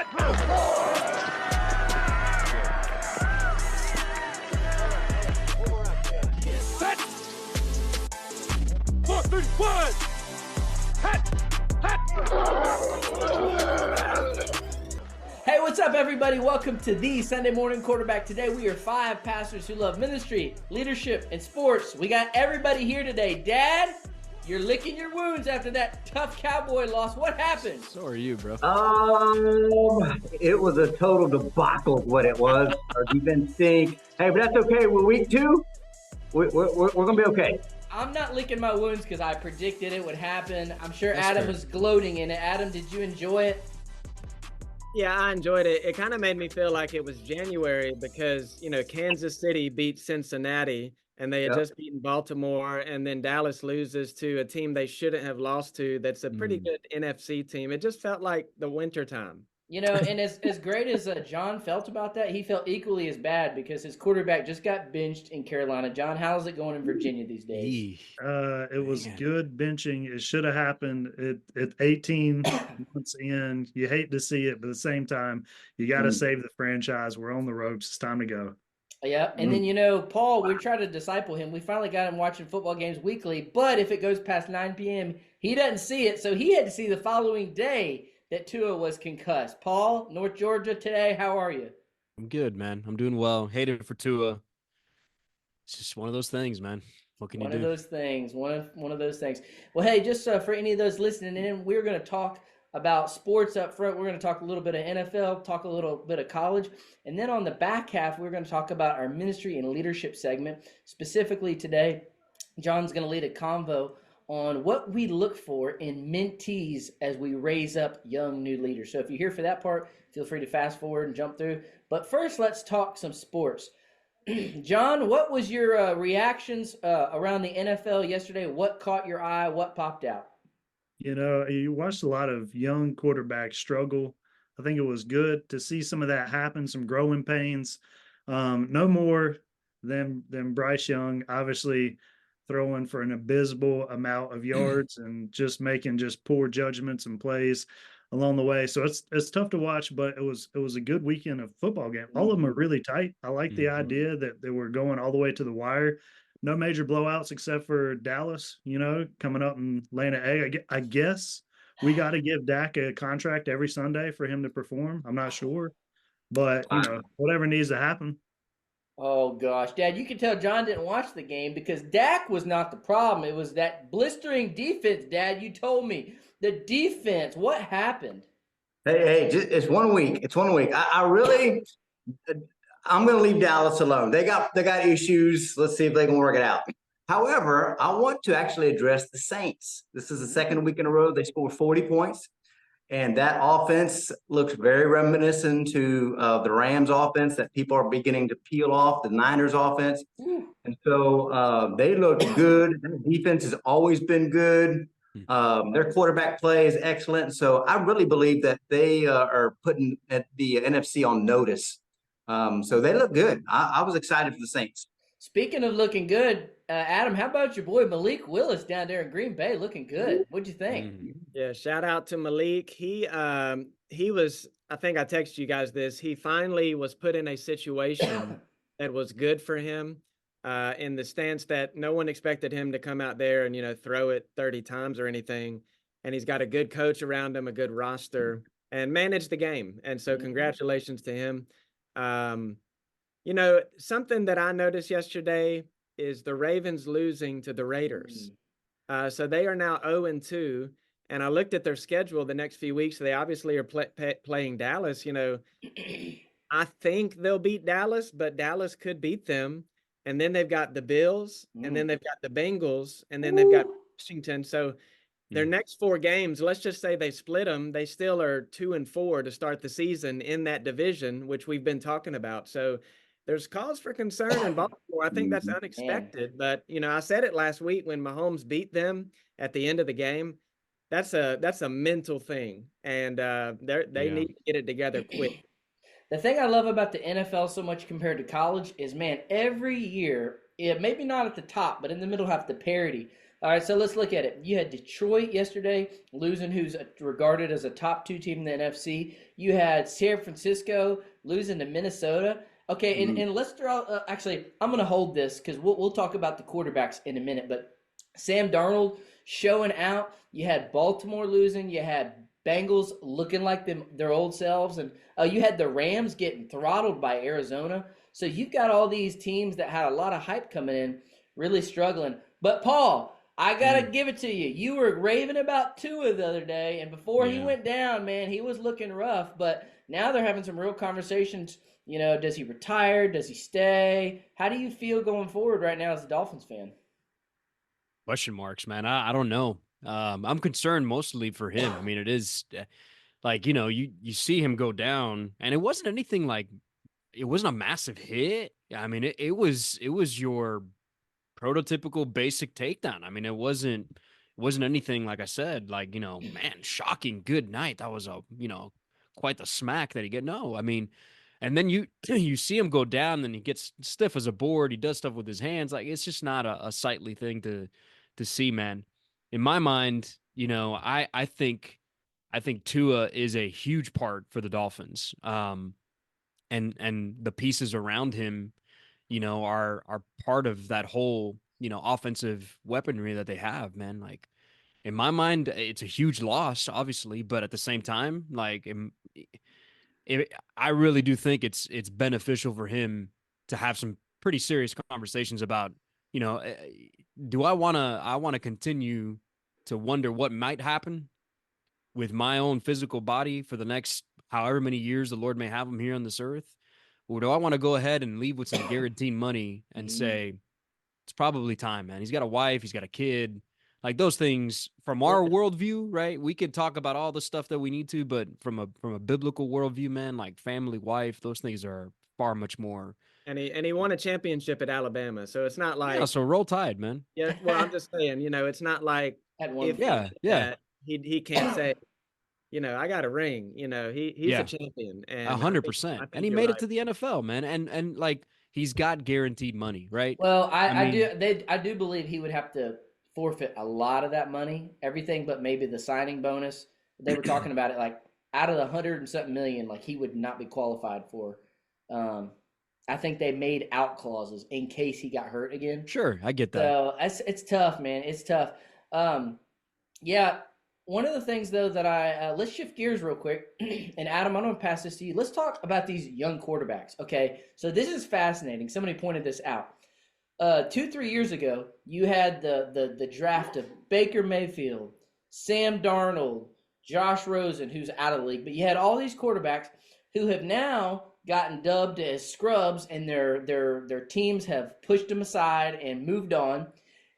Set. 4, 3, 1. Hey, what's up, everybody? Welcome to the Sunday Morning Quarterback. Today, we are 5 pastors who love ministry, leadership, and sports. We got everybody here today. Dad, you're licking your wounds after that tough Cowboy loss. What happened? So are you, bro. It was a total debacle is what it was. Our defense stink. Hey, but that's okay. We're week 2. We're going to be okay. I'm not licking my wounds because I predicted it would happen. I'm sure That's Adam fair. was gloating in it. Adam, did you enjoy it? Yeah, I enjoyed it. It kind of made me feel like it was January because, Kansas City beat Cincinnati and they had Yep. just beaten Baltimore, and then Dallas loses to a team they shouldn't have lost to that's a pretty good NFC team. It just felt like the wintertime. And as great as John felt about that, he felt equally as bad because his quarterback just got benched in Carolina. John, how's it going in Virginia these days? It was Man. good benching. It should have happened at 18 months in. You hate to see it, but at the same time, you got to save the franchise. We're on the ropes. It's time to go. Yeah, and then, Paul, we tried to disciple him. We finally got him watching football games weekly, but if it goes past 9 p.m., he doesn't see it, so he had to see the following day that Tua was concussed. Paul, North Georgia today, how are you? I'm good, man. I'm doing well. Hated for Tua. It's just one of those things, man. What can One you of do? those things. One of those things. Well, hey, just for any of those listening in, we're going to talk about sports up front. We're going to talk a little bit of NFL, talk a little bit of college, and then on the back half, we're going to talk about our ministry and leadership segment. Specifically today, John's going to lead a convo on what we look for in mentees as we raise up young new leaders. So if you're here for that part, feel free to fast forward and jump through. But first, let's talk some sports. John, what was your reactions around the NFL yesterday? What caught your eye? What popped out? You watched a lot of young quarterbacks struggle. I think it was good to see some of that happen, some growing pains. No more than Bryce Young, obviously throwing for an abysmal amount of yards and just making just poor judgments and plays along the way. So it's tough to watch, but it was a good weekend of football game. All of them are really tight. I like the idea that they were going all the way to the wire. No major blowouts except for Dallas, coming up and laying an egg. I guess we got to give Dak a contract every Sunday for him to perform. I'm not sure, but whatever needs to happen. Oh, gosh. Dad, you can tell John didn't watch the game because Dak was not the problem. It was that blistering defense, Dad. You told me. The defense, what happened? Hey, it's 1 week. It's 1 week. I'm going to leave Dallas alone. They got issues. Let's see if they can work it out. However, I want to actually address the Saints. This is the second week in a row they scored 40 points. And that offense looks very reminiscent to the Rams offense that people are beginning to peel off, the Niners offense. And so they look good. Their defense has always been good. Their quarterback play is excellent. So I really believe that they are putting the NFC on notice. So they look good. I was excited for the Saints. Speaking of looking good, Adam, how about your boy Malik Willis down there in Green Bay looking good? What'd you think? Yeah, shout out to Malik. He was, I think I texted you guys this. He finally was put in a situation that was good for him in the stance that no one expected him to come out there and, throw it 30 times or anything. And he's got a good coach around him, a good roster, and manage the game. And so congratulations to him. Something that I noticed yesterday is the Ravens losing to the Raiders. So they are now 0-2. And I looked at their schedule the next few weeks. They obviously are playing Dallas. I think they'll beat Dallas, but Dallas could beat them. And then they've got the Bills, and then they've got the Bengals, and then they've got Washington. So their next 4 games, let's just say they split them, they still are 2-4 to start the season in that division, which we've been talking about. So there's cause for concern in Baltimore. I think that's unexpected. But, I said it last week when Mahomes beat them at the end of the game. That's a mental thing, and they need to get it together quick. The thing I love about the NFL so much compared to college is, man, every year, maybe not at the top, but in the middle half, the parity. All right, so let's look at it. You had Detroit yesterday losing, who's regarded as a top 2 team in the NFC. You had San Francisco losing to Minnesota. Okay, and let's throw out, actually, I'm going to hold this because we'll talk about the quarterbacks in a minute. But Sam Darnold showing out. You had Baltimore losing. You had Bengals looking like their old selves. And you had the Rams getting throttled by Arizona. So you've got all these teams that had a lot of hype coming in, really struggling. But, Paul, I got to give it to you. You were raving about Tua the other day, and before he went down, man, he was looking rough. But now they're having some real conversations. You know, does he retire? Does he stay? How do you feel going forward right now as a Dolphins fan? Question marks, man. I don't know. I'm concerned mostly for him. I mean, it is like, you know, you see him go down, and it wasn't anything like, it wasn't a massive hit. I mean, it was your prototypical basic takedown. I mean, it wasn't anything, like I said, like, you know, man, shocking good night. That was quite the smack that he get. No, I mean, and then you see him go down, and he gets stiff as a board. He does stuff with his hands. Like, it's just not a sightly thing to see, man. In my mind, you know, I think Tua is a huge part for the Dolphins. And the pieces around him, you know, are part of that whole, you know, offensive weaponry that they have, man. Like, in my mind, it's a huge loss, obviously, but at the same time, like, I really do think it's beneficial for him to have some pretty serious conversations about, you know, do I want to continue to wonder what might happen with my own physical body for the next however many years the Lord may have him here on this earth? Or do I want to go ahead and leave with some guaranteed money and say, it's probably time, man. He's got a wife, he's got a kid. Like, those things from our worldview, right? We could talk about all the stuff that we need to, but from a biblical worldview, man, like family, wife, those things are far much more. And he won a championship at Alabama, so it's not like, Yeah, so roll tide, man. yeah. Well, I'm just saying, you know, it's not like Had one. if Yeah, yeah. he can't say, you know, I got a ring. You know, he's a champion, and 100%. And he made it to the NFL, man. And like, he's got guaranteed money, right? Well, I mean, do believe he would have to forfeit a lot of that money, everything but maybe the signing bonus. They were talking about it, like, out of the 100 and something million, like, he would not be qualified for. I think they made out clauses in case he got hurt again. Sure, I get that. So it's tough, man. It's tough. Yeah. One of the things, though, that let's shift gears real quick. And Adam, I'm going to pass this to you. Let's talk about these young quarterbacks. Okay. So this is fascinating. Somebody pointed this out. 2-3 years ago, you had the draft of Baker Mayfield, Sam Darnold, Josh Rosen, who's out of the league. But you had all these quarterbacks who have now gotten dubbed as scrubs, and their teams have pushed them aside and moved on.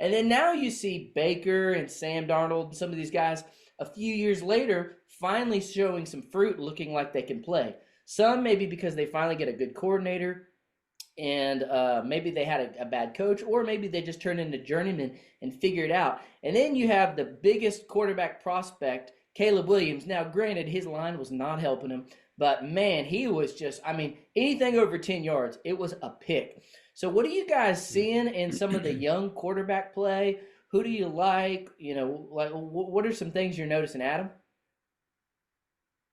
And then now you see Baker and Sam Darnold and some of these guys a few years later finally showing some fruit, looking like they can play. Some maybe because they finally get a good coordinator, and maybe they had a bad coach, or maybe they just turned into journeymen and figured it out. And then you have the biggest quarterback prospect, Caleb Williams. Now, granted, his line was not helping him, but man, he was just, I mean, anything over 10 yards, it was a pick. So what are you guys seeing in some of the young quarterback play? Who do you like? You know, like, what are some things you're noticing, Adam?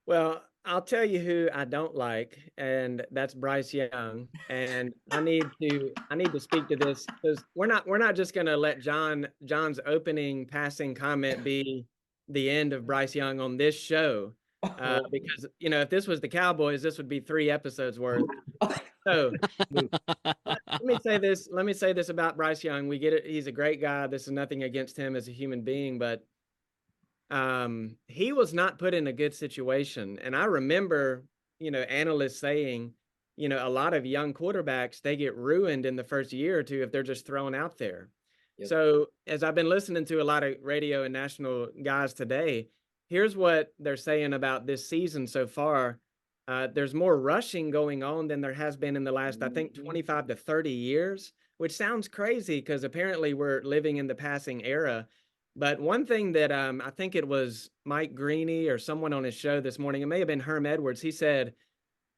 Well, I'll tell you who I don't like, and that's Bryce Young. And I need to speak to this, because we're not just going to let John's opening passing comment be the end of Bryce Young on this show. Because, you know, if this was the Cowboys, this would be 3 episodes worth. So let me say this about Bryce Young. We get it. He's a great guy. This is nothing against him as a human being, but he was not put in a good situation. And I remember, you know, analysts saying, you know, a lot of young quarterbacks, they get ruined in the first year or two if they're just thrown out there. Yep. So as I've been listening to a lot of radio and national guys today, here's what they're saying about this season so far. There's more rushing going on than there has been in the last, I think, 25 to 30 years, which sounds crazy because apparently we're living in the passing era. But one thing that I think it was Mike Greeny or someone on his show this morning, it may have been Herm Edwards, he said,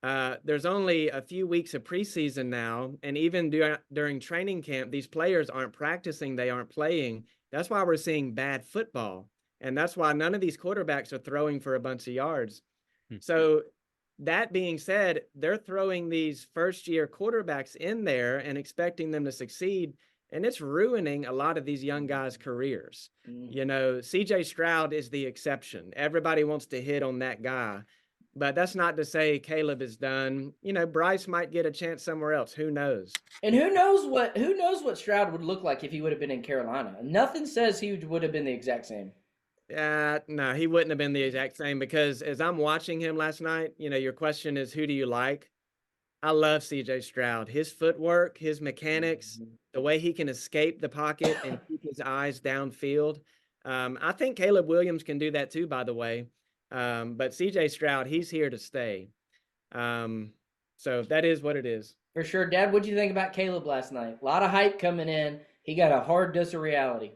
there's only a few weeks of preseason now, and even during training camp, these players aren't practicing, they aren't playing. That's why we're seeing bad football. And that's why none of these quarterbacks are throwing for a bunch of yards. Hmm. So that being said, they're throwing these first-year quarterbacks in there and expecting them to succeed, and it's ruining a lot of these young guys' careers. You know, CJ Stroud is the exception. Everybody wants to hit on that guy, but that's not to say Caleb is done. You know, Bryce might get a chance somewhere else. Who knows? And who knows what Stroud would look like if he would have been in Carolina? Nothing says he would have been the exact same. No, he wouldn't have been the exact same, because as I'm watching him last night, you know, your question is, who do you like? I love CJ Stroud. His footwork, his mechanics, the way he can escape the pocket and keep his eyes downfield. I think Caleb Williams can do that too, by the way. But CJ Stroud, he's here to stay. So that is what it is. For sure. Dad, what did you think about Caleb last night? A lot of hype coming in. He got a hard dose of reality.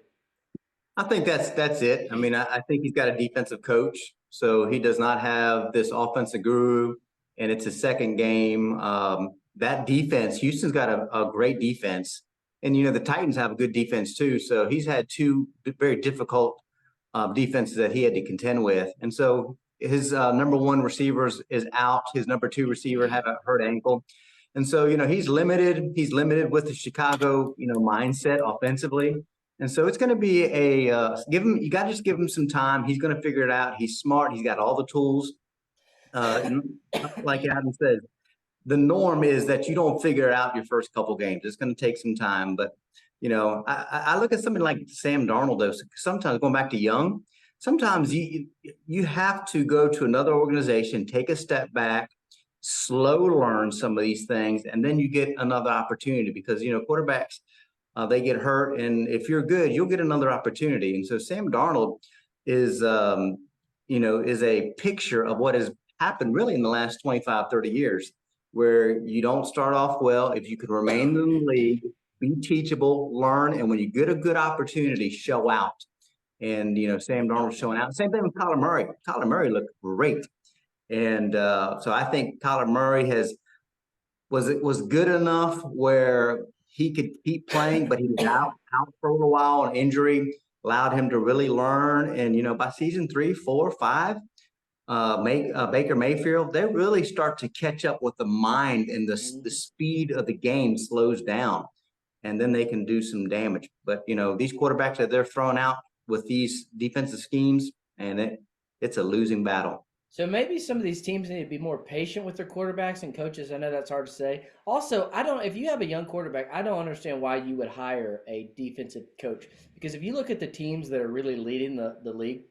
I think that's it. I mean, I think he's got a defensive coach, so he does not have this offensive guru, and it's his second game. That defense, Houston's got a great defense, and you know the Titans have a good defense too. So he's had two very difficult defenses that he had to contend with, and so his number one receivers is out. His number two receiver had a hurt ankle, and so you know he's limited. He's limited with the Chicago mindset offensively. And so it's going to be you got to just give him some time. He's going to figure it out. He's smart. He's got all the tools. Like Adam said, the norm is that you don't figure it out your first couple games. It's going to take some time. But, I look at somebody like Sam Darnold, though, sometimes going back to Young, sometimes you have to go to another organization, take a step back, slow learn some of these things, and then you get another opportunity because, quarterbacks, they get hurt, and if you're good, you'll get another opportunity. And so Sam Darnold is a picture of what has happened really in the last 25, 30 years, where you don't start off well. If you can remain in the league, be teachable, learn, and when you get a good opportunity, show out. And, Sam Darnold's showing out. Same thing with Kyler Murray. Kyler Murray looked great. And so I think Kyler Murray was good enough where he could keep playing, but he was out for a little while. An injury allowed him to really learn. And, by season 3, 4, 5, Baker Mayfield, they really start to catch up with the mind, and the speed of the game slows down, and then they can do some damage. But, these quarterbacks that they're throwing out with these defensive schemes, and it's a losing battle. So maybe some of these teams need to be more patient with their quarterbacks and coaches. I know that's hard to say. Also, if you have a young quarterback, I don't understand why you would hire a defensive coach. Because if you look at the teams that are really leading the league,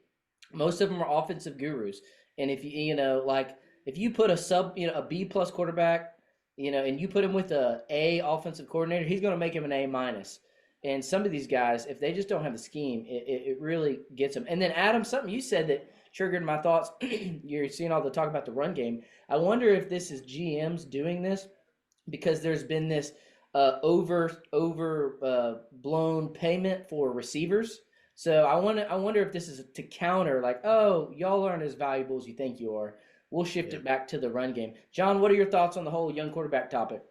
most of them are offensive gurus. And if if you put a B+ quarterback, and you put him with a offensive coordinator, he's going to make him an A-. And some of these guys, if they just don't have the scheme, it really gets them. And then Adam, something you said that triggered my thoughts. You're seeing all the talk about the run game. I wonder if this is GMs doing this because there's been this blown payment for receivers. So I wonder if this is to counter, like, oh, y'all aren't as valuable as you think you are. We'll shift it back to the run game. John, what are your thoughts on the whole young quarterback topic?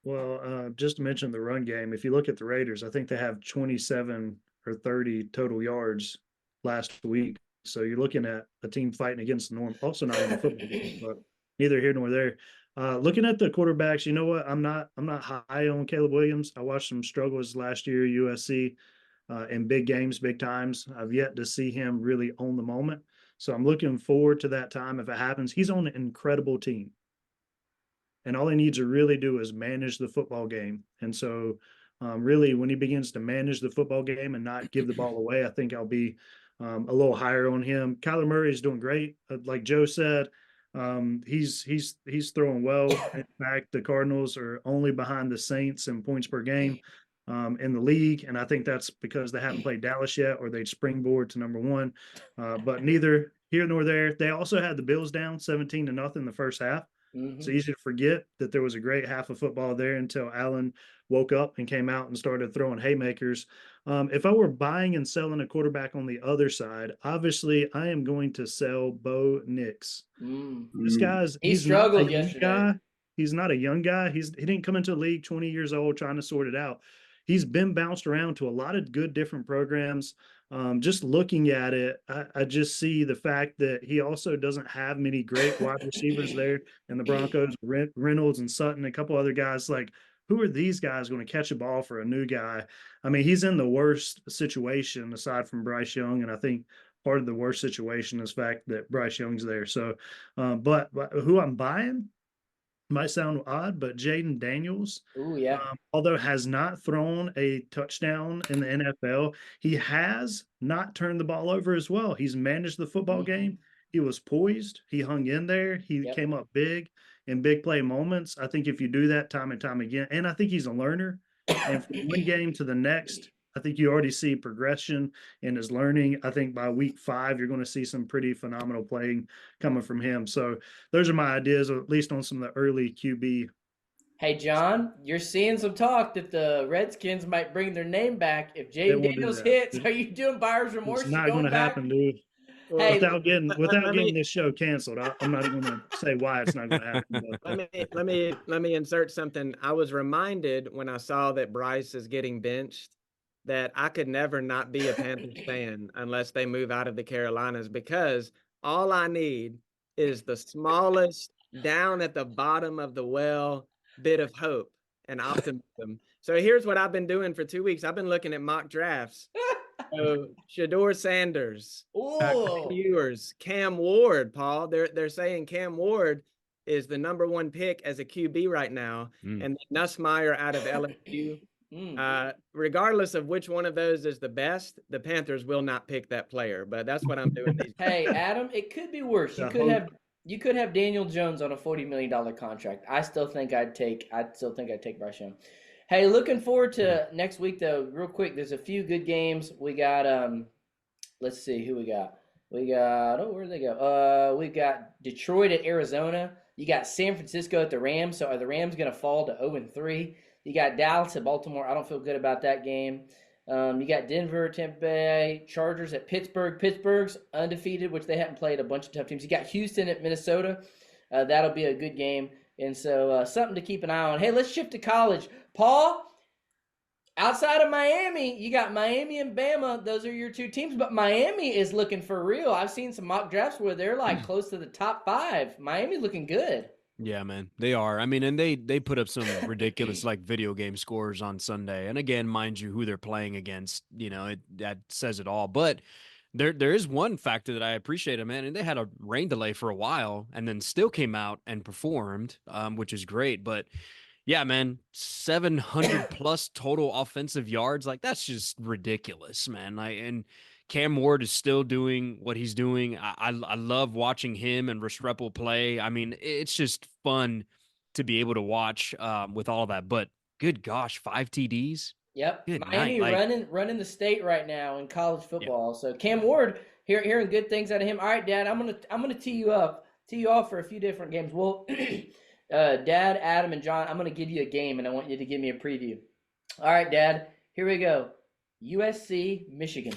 Well, just to mention the run game, if you look at the Raiders, I think they have 27 or 30 total yards last week. So you're looking at a team fighting against the norm, also not in the football game, but neither here nor there. Looking at the quarterbacks, you know what? I'm not high on Caleb Williams. I watched some struggles last year, USC, in big games, big times. I've yet to see him really own the moment. So I'm looking forward to that time if it happens. He's on an incredible team. And all he needs to really do is manage the football game. And so really when he begins to manage the football game and not give the ball away, I think I'll be a little higher on him. Kyler Murray is doing great. Like Joe said, he's throwing well. In fact, the Cardinals are only behind the Saints in points per game in the league. And I think that's because they haven't played Dallas yet, or they'd springboard to number 1. But neither here nor there. They also had the Bills down 17-0 in the first half. It's easy to forget that there was a great half of football there until Allen woke up and came out and started throwing haymakers. If I were buying and selling a quarterback on the other side, obviously I am going to sell Bo Nix. This he struggled yesterday. He's not a young guy. He didn't come into the league 20 years old trying to sort it out. he's been bounced around to a lot of good different programs. Just looking at it, I just see the fact that he also doesn't have many great wide receivers there in the Broncos. Reynolds and Sutton, a couple other guys. Like, who are these guys going to catch a ball for a new guy? I mean, he's in the worst situation aside from Bryce Young, and I think part of the worst situation is the fact that Bryce Young's there. So, but who I'm buying might sound odd, but Jaden Daniels, Ooh, yeah. although has not thrown a touchdown in the NFL, he has not turned the ball over as well. He's managed the football game. He was poised. He hung in there. He came up big in big play moments. I think if you do that time and time again, and I think he's a learner, and from one game to the next, I think you already see progression in his learning. I think by week 5, you're going to see some pretty phenomenal playing coming from him. So those are my ideas, at least on some of the early QB. Hey, John, you're seeing some talk that the Redskins might bring their name back if Jaden Daniels hits. Are you doing buyer's remorse? It's not going to happen, dude. Hey, without getting this show canceled, I'm not going to say why it's not going to happen. But. Let me insert something. I was reminded when I saw that Bryce is getting benched that I could never not be a Panthers fan unless they move out of the Carolinas, because all I need is the smallest down at the bottom of the well bit of hope and optimism. So here's what I've been doing for 2 weeks. I've been looking at mock drafts. So Shedeur Sanders, viewers, Cam Ward, Paul. They're saying Cam Ward is the #1 pick as a QB right now, and Nussmeier out of LSU. Regardless of which one of those is the best, the Panthers will not pick that player. But that's what I'm doing. Hey, Adam, it could be worse. You could have Daniel Jones on a $40 million contract. I still think I'd take Bryce Young. Hey, looking forward to next week though. Real quick, there's a few good games. We got let's see who we got. Where'd they go? We got Detroit at Arizona. You got San Francisco at the Rams. So are the Rams going to fall to 0-3? You got Dallas at Baltimore. I don't feel good about that game. You got Denver, Tampa Bay, Chargers at Pittsburgh. Pittsburgh's undefeated, which they haven't played a bunch of tough teams. You got Houston at Minnesota. That'll be a good game. And so something to keep an eye on. Hey, let's shift to college. Paul, outside of Miami, you got Miami and Bama. Those are your 2 teams. But Miami is looking for real. I've seen some mock drafts where they're like close to the top 5. Miami looking good. Yeah, man, they are. I mean, and they put up some ridiculous like video game scores on Sunday. And again, mind you, who they're playing against, that says it all. But there is one factor that I appreciate, man, and they had a rain delay for a while, and then still came out and performed, which is great. But yeah, man, 700 plus total offensive yards, like that's just ridiculous, man. And Cam Ward is still doing what he's doing. I love watching him and Restrepo play. I mean, it's just fun to be able to watch with all that. But good gosh, 5 TDs. Yep, good Miami running the state right now in college football. Yep. So Cam Ward, hearing good things out of him. All right, Dad, I'm gonna tee you off for a few different games. Well, Dad, Adam, and John, I'm gonna give you a game, and I want you to give me a preview. All right, Dad, here we go. USC, Michigan.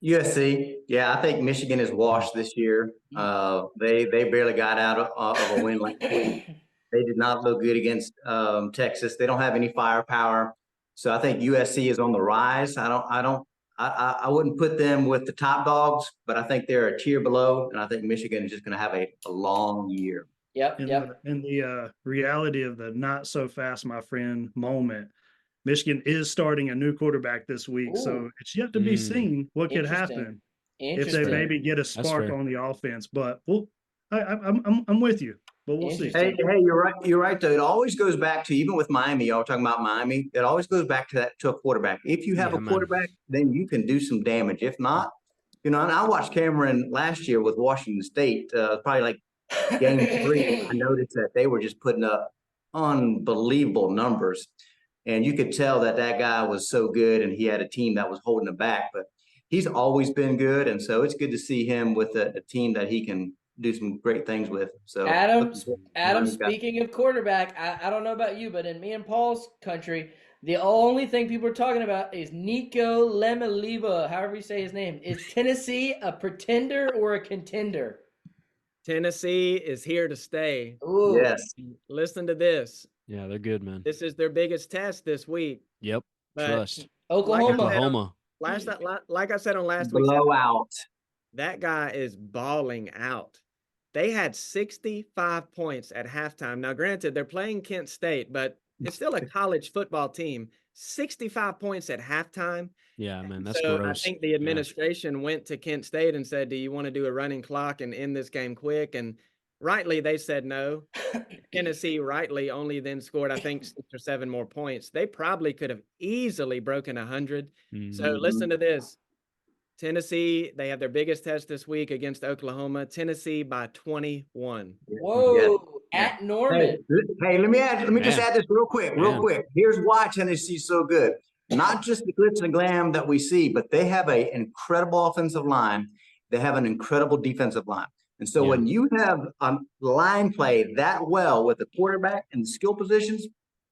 USC, yeah, I think Michigan is washed this year. They barely got out of a win like that. They did not look good against Texas. They don't have any firepower, so I think USC is on the rise. I wouldn't put them with the top dogs, but I think they're a tier below, and I think Michigan is just going to have a long year. Yep. And the reality of the not so fast, my friend moment. Michigan is starting a new quarterback this week, so it's yet to be seen what could happen if they maybe get a spark on the offense. But I'm with you, but we'll see. Hey, you're right. You're right, though. It always goes back to, even with Miami, y'all talking about Miami, it always goes back to a quarterback. If you have a quarterback, then you can do some damage. If not, and I watched Cameron last year with Washington State, probably like game 3. I noticed that they were just putting up unbelievable numbers. And you could tell that guy was so good, and he had a team that was holding him back. But he's always been good, and so it's good to see him with a team that he can do some great things with. So Adam, speaking of quarterback, I don't know about you, but in me and Paul's country, the only thing people are talking about is Nico Lemaliva, however you say his name. Is Tennessee a pretender or a contender? Tennessee is here to stay. Ooh. Yes. Listen to this. Yeah, they're good, man. This is their biggest test this week. Yep. But Trust. Oklahoma. Oklahoma. Like I said on last week's Blowout. that guy is balling out. They had 65 points at halftime. Now, granted, they're playing Kent State, but it's still a college football team. 65 points at halftime. Yeah, man, that's So gross. I think the administration went to Kent State and said, do you want to do a running clock and end this game quick? And rightly, they said no. Tennessee rightly only then scored, I think, 6 or 7 more points. They probably could have easily broken 100. So Mhm. listen to this. Tennessee, they have their biggest test this week against Oklahoma. Tennessee by 21. Whoa. At Norman. Hey, let me just Man. add this real quick. Here's why Tennessee's so good. Not just the glitz and glam that we see, but they have an incredible offensive line. They have an incredible defensive line. And so Yeah. when you have a line play that well with the quarterback and the skill positions,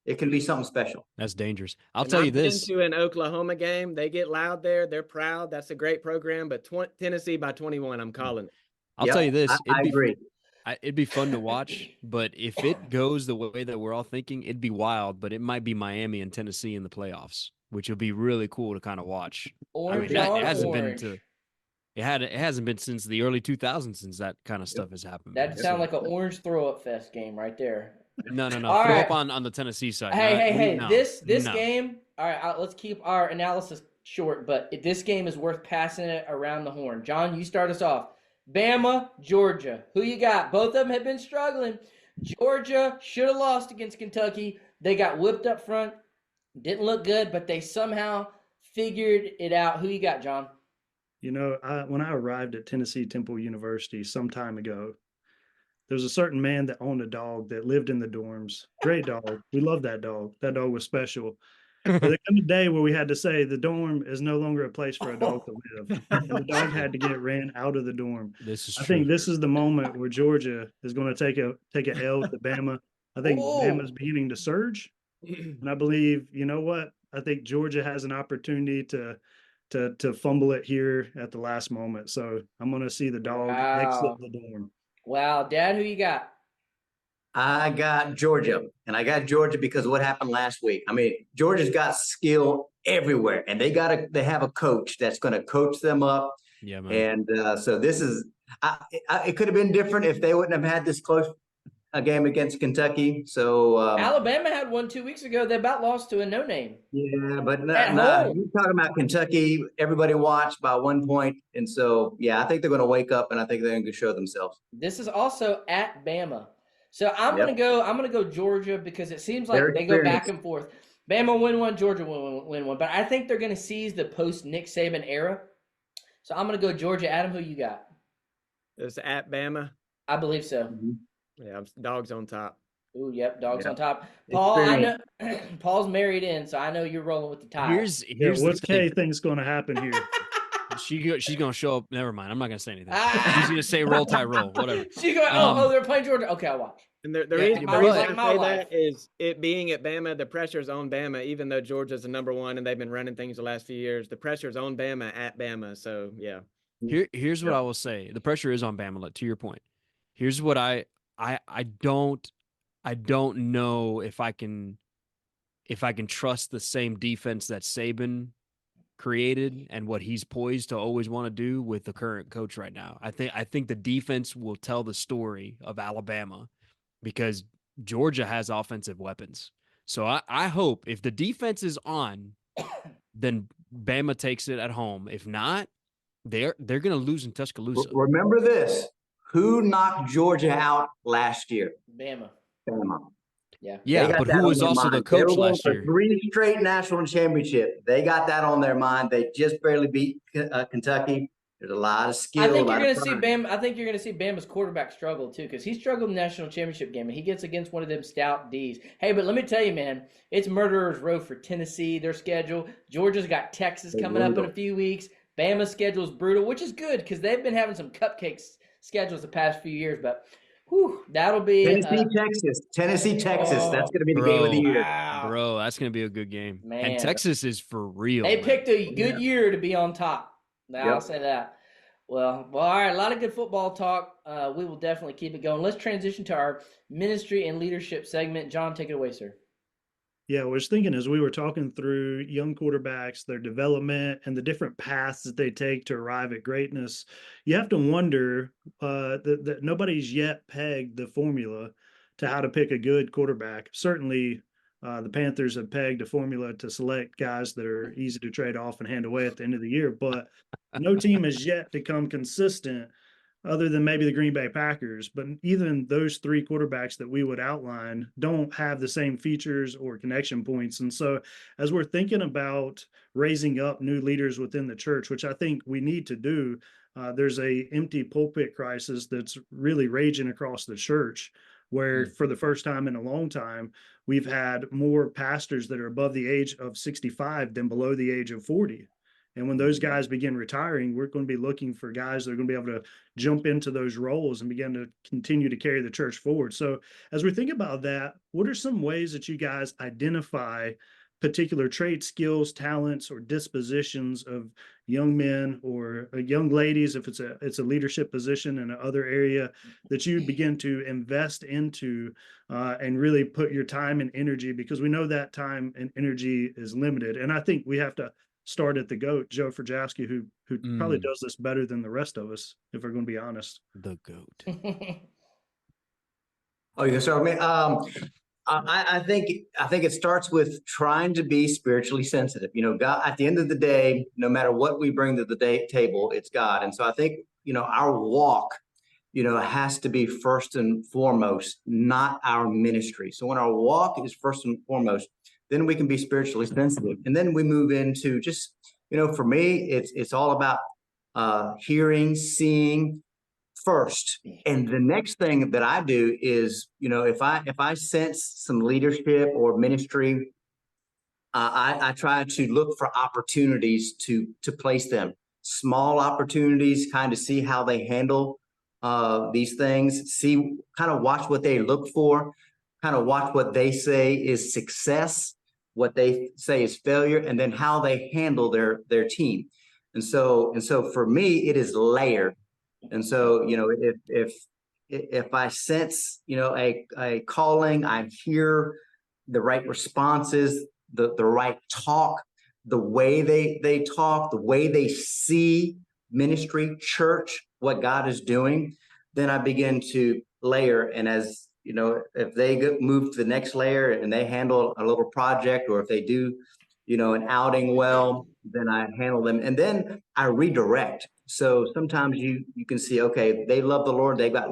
it can be something special. That's dangerous. I'll And tell you I've been this. to an Oklahoma game. They get loud there. They're proud. That's a great program. But Tennessee by 21, I'm calling it. I'll Yep, tell you this. I agree. It'd be fun to watch, but if it goes the way that we're all thinking, it'd be wild. But it might be Miami and Tennessee in the playoffs, which would be really cool to kind of watch. Orange it on hasn't orange. been it hasn't been since the early 2000s since that kind of stuff has happened. That'd man. sound So- like an orange throw up fest game right there. No. All Throw right. up on the Tennessee side. Hey, No, this no. game, all right, let's keep our analysis short, but this game is worth passing it around the horn. John, you start us off. Bama, Georgia. Who you got? Both of them have been struggling. Georgia should have lost against Kentucky. They got whipped up front. Didn't look good, but they somehow figured it out. Who you got, John? You know, when I arrived at Tennessee Temple University some time ago, there was a certain man that owned a dog that lived in the dorms. Great dog. We loved that dog. That dog was special. But there came a day where we had to say the dorm is no longer a place for a dog to live. And the dog had to get ran out of the dorm. This is I true. think this is the moment where Georgia is going to take a L to Bama. I think Whoa. Bama's beginning to surge. And I believe, you know what? I think Georgia has an opportunity to fumble it here at the last moment. So I'm going to see the dog exit Wow. the dorm. Wow, Dad, who you got? I got Georgia, and I got Georgia because of what happened last week. I mean, Georgia's got skill everywhere, and they have a coach that's going to coach them up. Yeah, man. And so this is, it could have been different if they wouldn't have had this close a game against Kentucky. So Alabama had one 2 weeks ago. They about lost to a no-name. yeah, but At no, home. you're talking about Kentucky. Everybody watched by 1 point, and so yeah, I think they're going to wake up, and I think they're going to show themselves. This is also at Bama. So I'm Yep. gonna go Georgia because it seems like They're they go back experienced. and forth. Bama win one, Georgia win one. But I think they're gonna seize the post Nick Saban era. So I'm gonna go Georgia. Adam, who you got? It's at Bama. I believe so. Yeah, dogs on top. Ooh, yep, dogs Yeah. on top. Paul, I know Paul's married in, so I know you're rolling with the tie. Here's Yeah, the what's thing. Kay thinks going to happen here? She's gonna show up. Never mind. I'm not gonna say anything. Ah. She's gonna say roll tide roll. Whatever. She going, they're playing Georgia. Okay, I'll watch. And the Yeah, reason, my the reason life, I my say life. that is it being at Bama, the pressure's on Bama, even though Georgia's the number one and they've been running things the last few years. The pressure's on Bama at Bama. So, yeah. Here's what I will say. The pressure is on Bama. To your point, here's what I don't know if I can trust the same defense that Saban created and what he's poised to always want to do with the current coach right now. I think the defense will tell the story of Alabama because Georgia has offensive weapons. So I hope if the defense is on, then Bama takes it at home. If not, they're going to lose in Tuscaloosa. Remember this: who knocked Georgia out last year? Bama. Bama. Yeah. Yeah, They got but that who on was their also the mind. They were coach going last for year? 3 straight national championship. They got that on their mind. They just barely beat Kentucky. There's a lot of skill. I think a you're lot going of to see pride. Bama. I think you're going to see Bama's quarterback struggle too, because he struggled in the national championship game, and he gets against one of them stout D's. Hey, but let me tell you, man, it's murderer's row for Tennessee. Their schedule. Georgia's got Texas coming up in a few weeks. Bama's schedule is brutal, which is good because they've been having some cupcakes schedules the past few years. But whew, that'll be Tennessee, Texas. Oh, That's going to be the game of the year. wow. Bro, that's going to be a good game. Man. And Texas is for real. They man. picked a good year to be on top. Now, I'll Yep. say that. Well, all right. A lot of good football talk. We will definitely keep it going. Let's transition to our ministry and leadership segment. John, take it away, sir. Yeah, I was thinking as we were talking through young quarterbacks, their development, and the different paths that they take to arrive at greatness, you have to wonder that nobody's yet pegged the formula to how to pick a good quarterback. Certainly, the Panthers have pegged a formula to select guys that are easy to trade off and hand away at the end of the year, but no team has yet become consistent other than maybe the Green Bay Packers. But even those three quarterbacks that we would outline don't have the same features or connection points. And so, as we're thinking about raising up new leaders within the church, which I think we need to do, there's a empty pulpit crisis that's really raging across the church, where for the first time in a long time, we've had more pastors that are above the age of 65 than below the age of 40. And when those guys begin retiring, we're going to be looking for guys that are going to be able to jump into those roles and begin to continue to carry the church forward. So, as we think about that, what are some ways that you guys identify particular traits, skills, talents, or dispositions of young men or young ladies, if it's a leadership position in another area, that you begin to invest into and really put your time and energy, because we know that time and energy is limited. And I think we have to start at the GOAT, Joe Frajowski, who probably does this better than the rest of us, if we're going to be honest. The GOAT. Oh, you can start with me. I think it starts with trying to be spiritually sensitive. You know, God, at the end of the day, no matter what we bring to the table, it's God. And so I think, you know, our walk, you know, has to be first and foremost, not our ministry. So when our walk is first and foremost, then we can be spiritually sensitive. And then we move into just, you know, for me, it's all about hearing, seeing first. And the next thing that I do is, you know, if I sense some leadership or ministry, I try to look for opportunities to place them. Small opportunities, kind of see how they handle these things, see, kind of watch what they look for, kind of watch what they say is success, what they say is failure, and then how they handle their team. And so for me, it is layered. And so, you know, if I sense, you know, a calling, I hear the right responses, the right talk, the way they talk, the way they see ministry, church, what God is doing, then I begin to layer. And as you know, if they move to the next layer and they handle a little project, or if they do, you know, an outing well, then I handle them, and then I redirect. So sometimes you can see, okay, they love the Lord, they've got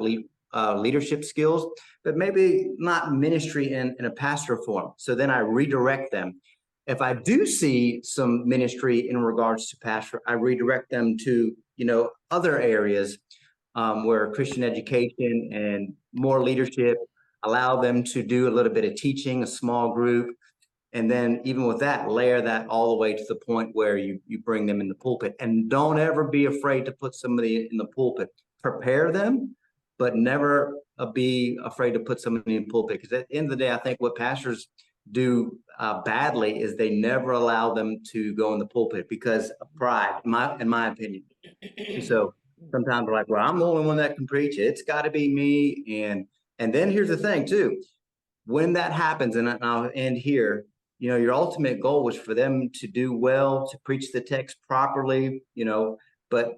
leadership skills, but maybe not ministry in a pastor form. So then I redirect them. If I do see some ministry in regards to pastor, I redirect them to, you know, other areas where Christian education and more leadership, allow them to do a little bit of teaching, a small group. And then even with that, layer that all the way to the point where you bring them in the pulpit. And don't ever be afraid to put somebody in the pulpit. Prepare them, but never be afraid to put somebody in the pulpit. Because at the end of the day, I think what pastors do badly is they never allow them to go in the pulpit because of pride, in my opinion. And so sometimes we're like, well, I'm the only one that can preach. It's got to be me. And then here's the thing too. When that happens, and I'll end here, you know, your ultimate goal was for them to do well, to preach the text properly, you know, but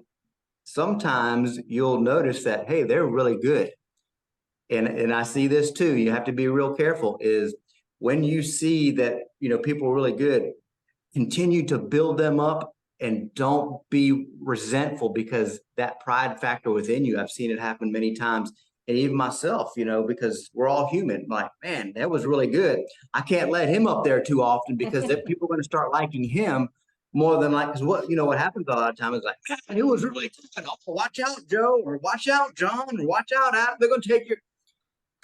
sometimes you'll notice that, hey, they're really good. And I see this too. You have to be real careful is when you see that, you know, people are really good, continue to build them up and don't be resentful, because that pride factor within you, I've seen it happen many times. And even myself, you know, because we're all human. Like, man, that was really good. I can't let him up there too often, because then people are going to start liking him more than like, because what happens a lot of times is like, man, it was really good. Oh, watch out, Joe, or watch out, John, or watch out, Adam. They're going to take your.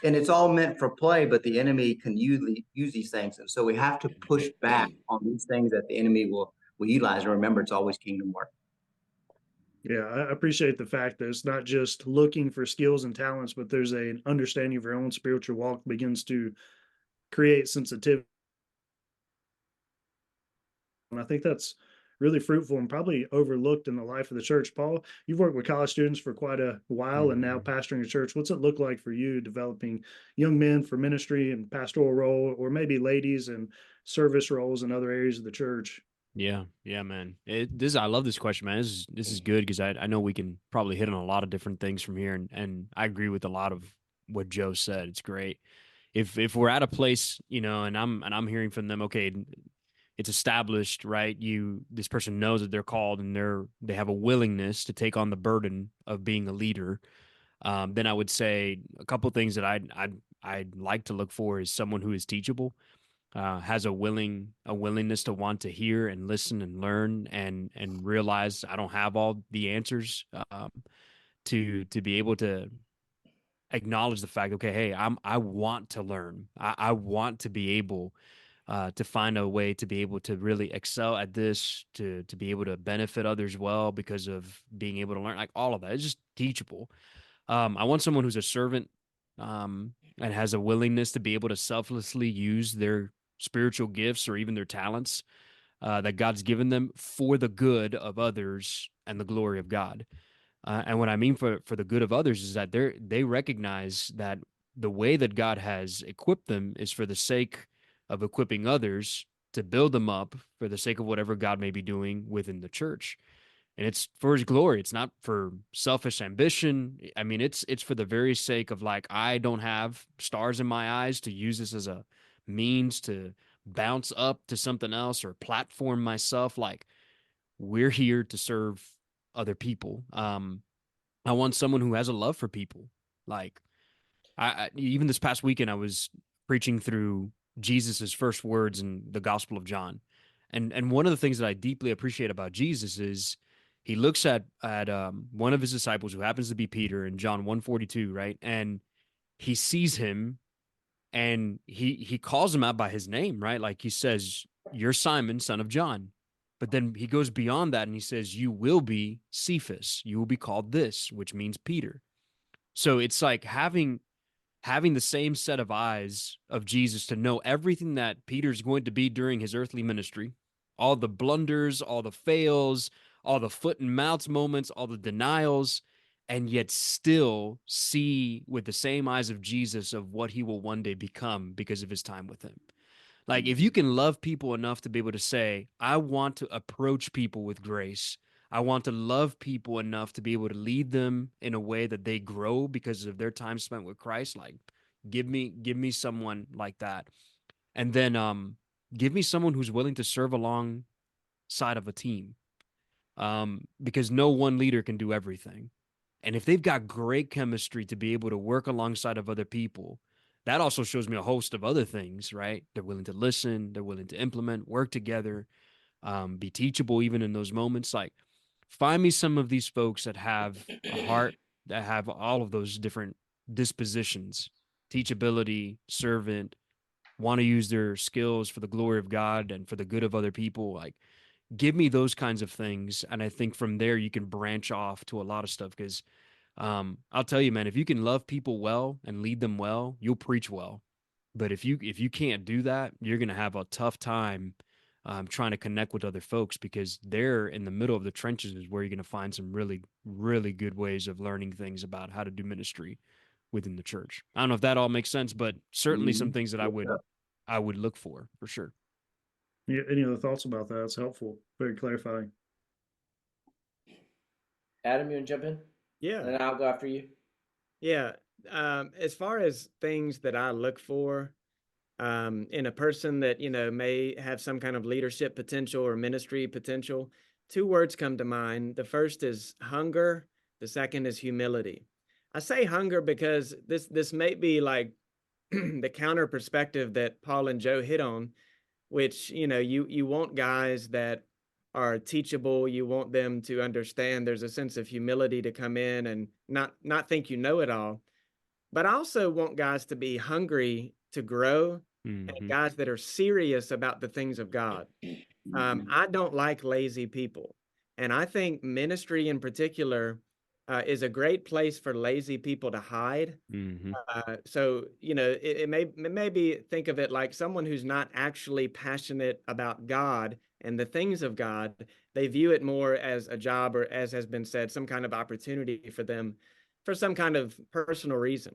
And it's all meant for play, but the enemy can use these things. And so we have to push back on these things that the enemy will utilize. And remember, it's always kingdom work. Yeah, I appreciate the fact that it's not just looking for skills and talents, but there's an understanding of your own spiritual walk begins to create sensitivity. And I think that's really fruitful and probably overlooked in the life of the church. Paul, you've worked with college students for quite a while and now pastoring a church. What's it look like for you developing young men for ministry and pastoral role, or maybe ladies and service roles in other areas of the church? Yeah, yeah, man. I love this question, man. This is good because I know we can probably hit on a lot of different things from here, and I agree with a lot of what Joe said. It's great. If we're at a place, and I'm hearing from them, okay, it's established, right? This person knows that they're called and they have a willingness to take on the burden of being a leader. Then I would say a couple of things that I'd like to look for is someone who is teachable, has a willingness to want to hear and listen and learn and realize I don't have all the answers, to be able to acknowledge the fact, okay, hey, I want to learn. I want to be able to find a way to be able to really excel at this, to be able to benefit others well because of being able to learn, like all of that. It's just teachable. I want someone who's a servant, and has a willingness to be able to selflessly use their spiritual gifts or even their talents, that God's given them for the good of others and the glory of God. And what I mean for the good of others is that they recognize that the way that God has equipped them is for the sake of equipping others, to build them up for the sake of whatever God may be doing within the church. And it's for his glory. It's not for selfish ambition. I mean, it's for the very sake of, like, I don't have stars in my eyes to use this as a means to bounce up to something else or platform myself. Like, we're here to serve other people. I want someone who has a love for people. Like, I even this past weekend, I was preaching through Jesus's first words in the Gospel of John. And one of the things that I deeply appreciate about Jesus is he looks at one of his disciples, who happens to be Peter, in John 1:42, right? And he sees him and he calls him out by his name, right? Like, he says, "You're Simon, son of John." But then he goes beyond that and he says, "You will be Cephas. You will be called this," which means Peter. So it's like having the same set of eyes of Jesus to know everything that Peter's going to be during his earthly ministry, all the blunders, all the fails, all the foot and mouth moments, all the denials, and yet still see with the same eyes of Jesus of what he will one day become because of his time with him. Like, if you can love people enough to be able to say, I want to approach people with grace, I want to love people enough to be able to lead them in a way that they grow because of their time spent with Christ. Like, give me someone like that. And then give me someone who's willing to serve alongside of a team. Because no one leader can do everything. And if they've got great chemistry to be able to work alongside of other people, that also shows me a host of other things, right? They're willing to listen, they're willing to implement, work together, be teachable even in those moments. Like, find me some of these folks that have a heart, that have all of those different dispositions: teachability, servant, want to use their skills for the glory of God and for the good of other people. Like, give me those kinds of things. And I think from there you can branch off to a lot of stuff. Because I'll tell you, man, if you can love people well and lead them well, you'll preach well. But if you can't do that, you're going to have a tough time trying to connect with other folks, because they're in the middle of the trenches is where you're going to find some really, really good ways of learning things about how to do ministry within the church. I don't know if that all makes sense, but certainly some things that I would look for sure. Yeah, any other thoughts about that? It's helpful. Very clarifying. Adam, you want to jump in? Yeah. And then I'll go after you. Yeah. As far as things that I look for in a person that, may have some kind of leadership potential or ministry potential, two words come to mind. The first is hunger. The second is humility. I say hunger because this may be like the counter perspective that Paul and Joe hit on, which, you want guys that are teachable. You want them to understand there's a sense of humility to come in and not think you know it all. But I also want guys to be hungry to grow, and guys that are serious about the things of God. I don't like lazy people. And I think ministry in particular is a great place for lazy people to hide. So, it may be, think of it like someone who's not actually passionate about God and the things of God, they view it more as a job, or, as has been said, some kind of opportunity for them for some kind of personal reason.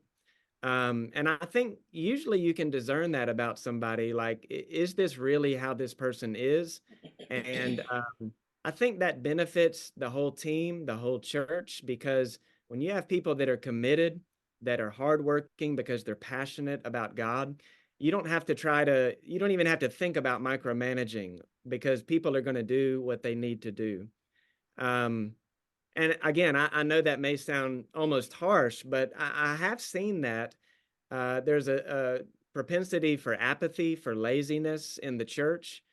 And I think usually you can discern that about somebody, like, is this really how this person is? And I think that benefits the whole team, the whole church, because when you have people that are committed, that are hardworking because they're passionate about God, you don't have to you don't even have to think about micromanaging, because people are going to do what they need to do. Um, and again, I know that may sound almost harsh, but I have seen that there's a propensity for apathy, for laziness in the church,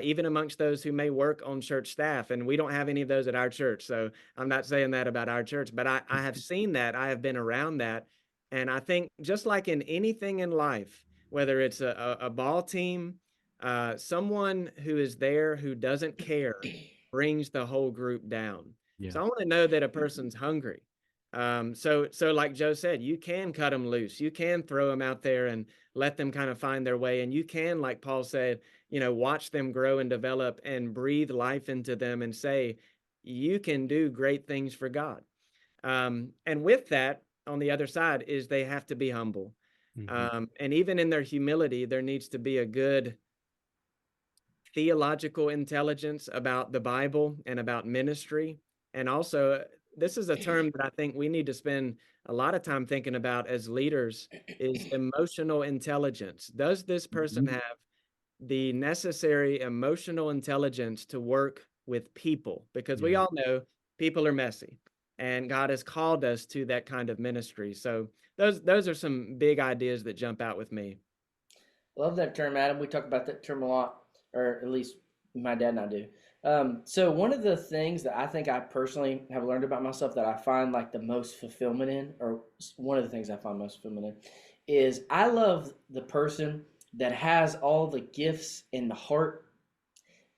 even amongst those who may work on church staff. And we don't have any of those at our church. So I'm not saying that about our church, but I have seen that. I have been around that. And I think just like in anything in life, whether it's a ball team, someone who is there who doesn't care brings the whole group down. Yeah. So I want to know that a person's hungry. So like Joe said, you can cut them loose. You can throw them out there and let them kind of find their way. And you can, like Paul said, watch them grow and develop and breathe life into them and say, you can do great things for God. And with that, on the other side is they have to be humble. Mhm. And even in their humility, there needs to be a good theological intelligence about the Bible and about ministry. And also, this is a term that I think we need to spend a lot of time thinking about as leaders, is emotional intelligence. Does this person have the necessary emotional intelligence to work with people? Because we Yeah. all know people are messy, and God has called us to that kind of ministry. So those are some big ideas that jump out with me. Love that term, Adam. We talk about that term a lot, or at least my dad and I do. So one of the things that I think I personally have learned about myself that I find like the most fulfillment in, or one of the things I find most fulfillment in, is I love the person that has all the gifts in the heart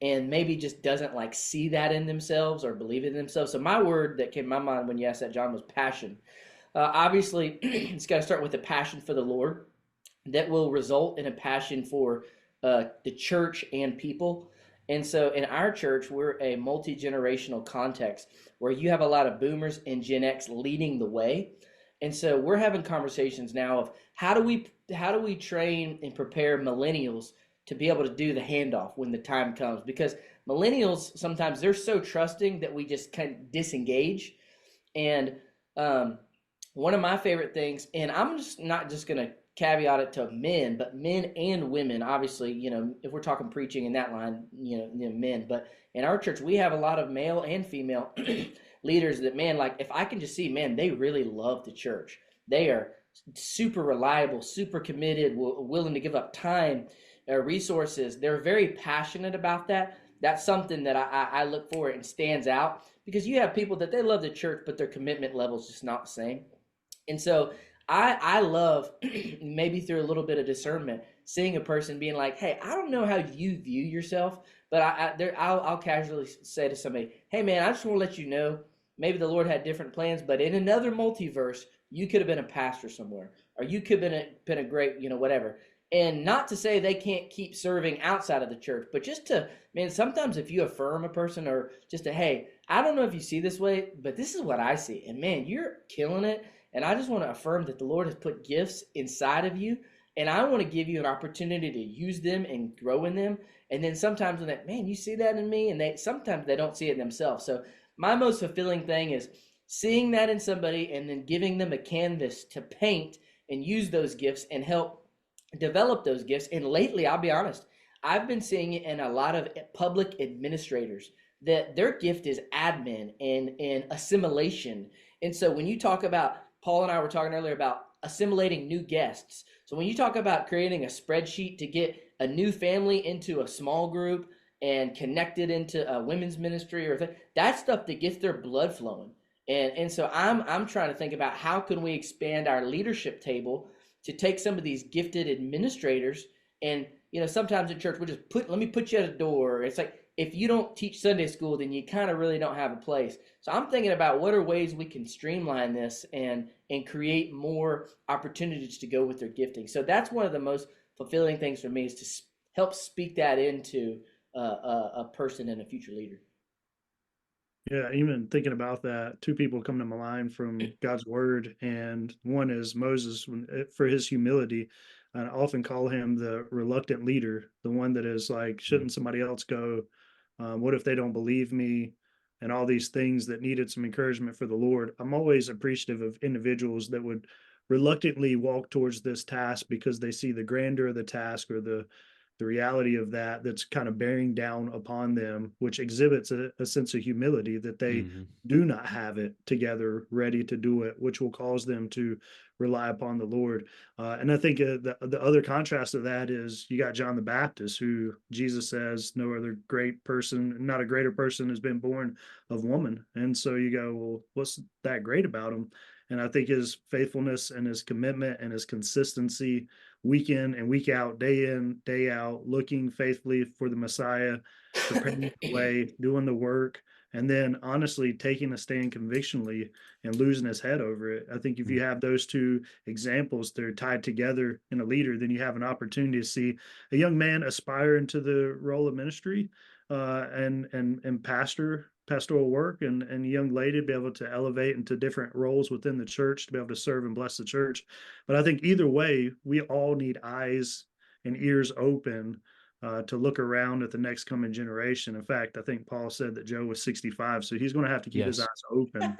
and maybe just doesn't like see that in themselves or believe it in themselves. So my word that came to my mind when you asked that, John, was passion. Obviously, it's got to start with a passion for the Lord that will result in a passion for the church and people. And so in our church, we're a multi-generational context where you have a lot of boomers and Gen X leading the way. And so we're having conversations now of how do we train and prepare millennials to be able to do the handoff when the time comes? Because millennials, sometimes they're so trusting that we just kind of disengage. And one of my favorite things, and I'm just not just going to caveat it to men, but men and women, obviously, if we're talking preaching in that line, men, but in our church, we have a lot of male and female leaders that, man, like if I can just see, man, they really love the church. They are super reliable, super committed, willing to give up time, resources. They're very passionate about that. That's something that I look for and stands out, because you have people that they love the church, but their commitment level is just not the same. And so I love, maybe through a little bit of discernment, seeing a person being like, hey, I don't know how you view yourself, but I'll casually say to somebody, hey, man, I just want to let you know, maybe the Lord had different plans, but in another multiverse, you could have been a pastor somewhere, or you could have been a great, whatever. And not to say they can't keep serving outside of the church, but just to, man, sometimes if you affirm a person, or just hey, I don't know if you see this way, but this is what I see. And man, you're killing it. And I just want to affirm that the Lord has put gifts inside of you, and I want to give you an opportunity to use them and grow in them. And then sometimes when that, man, you see that in me, and sometimes they don't see it themselves. So my most fulfilling thing is seeing that in somebody and then giving them a canvas to paint and use those gifts and help develop those gifts. And lately, I'll be honest, I've been seeing it in a lot of public administrators that their gift is admin and assimilation. And so when you talk about, Paul and I were talking earlier about assimilating new guests. So when you talk about creating a spreadsheet to get a new family into a small group and connected into a women's ministry, or that stuff that gets their blood flowing. And so I'm trying to think about how can we expand our leadership table to take some of these gifted administrators, and sometimes in church we just let me put you at a door. It's like, if you don't teach Sunday school, then you kind of really don't have a place. So I'm thinking about what are ways we can streamline this and create more opportunities to go with their gifting. So that's one of the most fulfilling things for me, is to help speak that into a person and a future leader. Yeah, even thinking about that, two people come to my mind from God's word, and one is Moses for his humility. And I often call him the reluctant leader, the one that is like, shouldn't somebody else go? What if they don't believe me? And all these things that needed some encouragement for the Lord. I'm always appreciative of individuals that would reluctantly walk towards this task because they see the grandeur of the task or the reality of that's kind of bearing down upon them, which exhibits a sense of humility that they do not have it together ready to do it, which will cause them to rely upon the Lord. And I think the other contrast of that is you got John the Baptist, who Jesus says no other great person, not a greater person has been born of woman. And so you go, well, what's that great about him? And I think his faithfulness and his commitment and his consistency week in and week out, day in, day out, looking faithfully for the Messiah, preparing the way, doing the work, and then honestly taking a stand convictionally and losing his head over it. I think if you have those two examples, they're tied together in a leader, then you have an opportunity to see a young man aspire into the role of ministry and pastoral work, and a young lady be able to elevate into different roles within the church to be able to serve and bless the church. But I think either way, we all need eyes and ears open to look around at the next coming generation. In fact, I think Paul said that Joe was 65, so he's going to have to keep his eyes open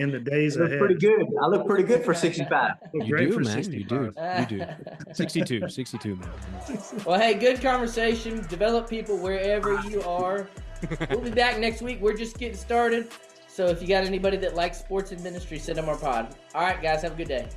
in the days Look ahead. pretty good. I look pretty good for 65. Look You great do, for man. 65. You do. 62, man. Well, hey, good conversation. Develop people wherever you are. We'll be back next week. We're just getting started. So if you got anybody that likes sports and ministry, send them our pod. All right, guys, have a good day.